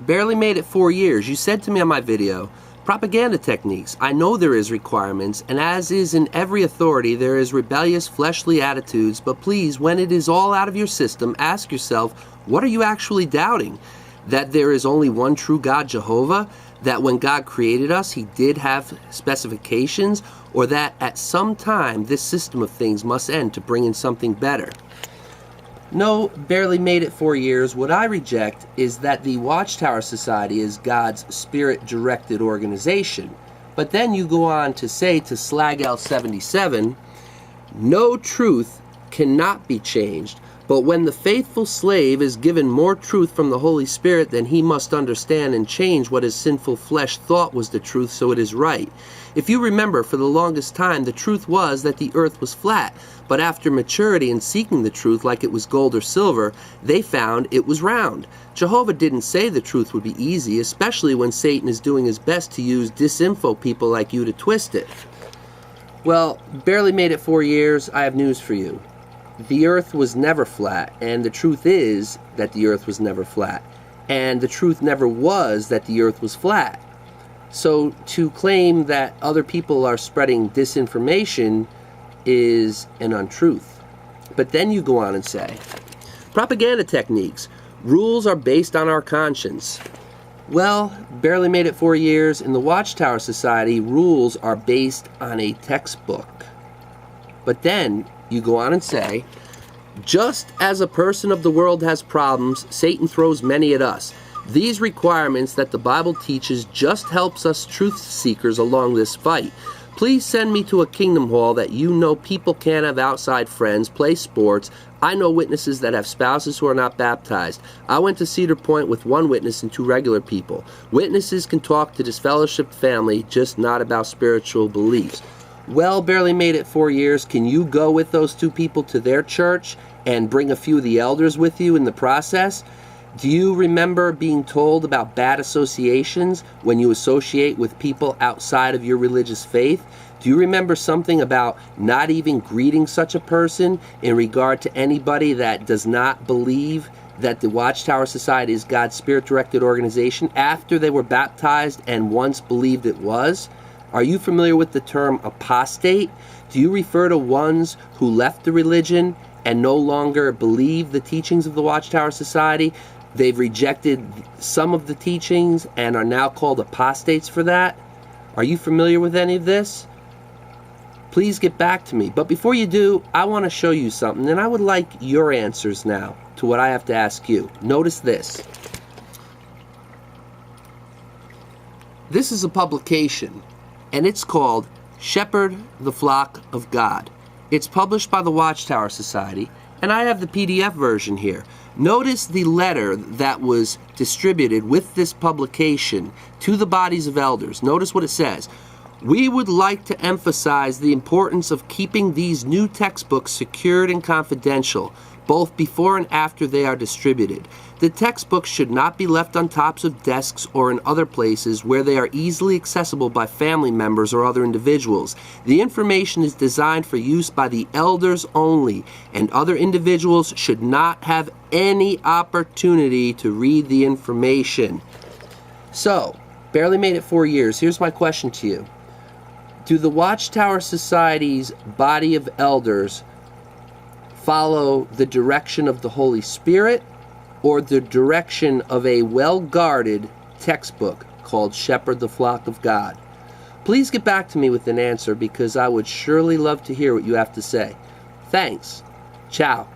Barely made it 4 years. You said to me on my video, propaganda techniques. I know there is requirements, and as is in every authority, there is rebellious fleshly attitudes, but please, when it is all out of your system, ask yourself, what are you actually doubting? That there is only one true God, Jehovah? That when God created us, he did have specifications? Or that at some time, this system of things must end to bring in something better? No, barely made it 4 years. What I reject is that the Watchtower Society is God's spirit-directed organization. But then you go on to say to Slagl77, no truth cannot be changed, but when the faithful slave is given more truth from the Holy Spirit, then he must understand and change what his sinful flesh thought was the truth, so it is right. If you remember, for the longest time, the truth was that the earth was flat, but after maturity and seeking the truth like it was gold or silver, they found it was round. Jehovah didn't say the truth would be easy, especially when Satan is doing his best to use disinfo people like you to twist it. Well, barely made it 4 years. I have news for you. The earth was never flat, and the truth is that the earth was never flat. And the truth never was that the earth was flat. So to claim that other people are spreading disinformation is an untruth. But then you go on and say, propaganda techniques. Rules are based on our conscience. Well, barely made it 4 years. In the Watchtower Society, rules are based on a textbook. But then you go on and say, just as a person of the world has problems, Satan throws many at us. These requirements that the Bible teaches just helps us truth seekers along this fight. Please send me to a kingdom hall that you know people can't have outside friends, play sports. I know witnesses that have spouses who are not baptized. I went to Cedar Point with one witness and 2 regular people. Witnesses can talk to disfellowshipped family, just not about spiritual beliefs. Well, barely made it 4 years. Can you go with those 2 people to their church and bring a few of the elders with you in the process? Do you remember being told about bad associations when you associate with people outside of your religious faith? Do you remember something about not even greeting such a person in regard to anybody that does not believe that the Watchtower Society is God's spirit-directed organization after they were baptized and once believed it was? Are you familiar with the term apostate? Do you refer to ones who left the religion and no longer believe the teachings of the Watchtower Society? They've rejected some of the teachings and are now called apostates for that? Are you familiar with any of this? Please get back to me. But before you do, I want to show you something, and I would like your answers now to what I have to ask you. Notice this. This is a publication, and it's called Shepherd the Flock of God. It's published by the Watchtower Society, and I have the PDF version here. Notice the letter that was distributed with this publication to the bodies of elders. Notice what it says. We would like to emphasize the importance of keeping these new textbooks secured and confidential, both before and after they are distributed. The textbooks should not be left on tops of desks or in other places where they are easily accessible by family members or other individuals. The information is designed for use by the elders only, and other individuals should not have any opportunity to read the information. So, barely made it 4 years. Here's my question to you. Do the Watchtower Society's body of elders follow the direction of the Holy Spirit or the direction of a well-guarded textbook called Shepherd the Flock of God? Please get back to me with an answer, because I would surely love to hear what you have to say. Thanks. Ciao.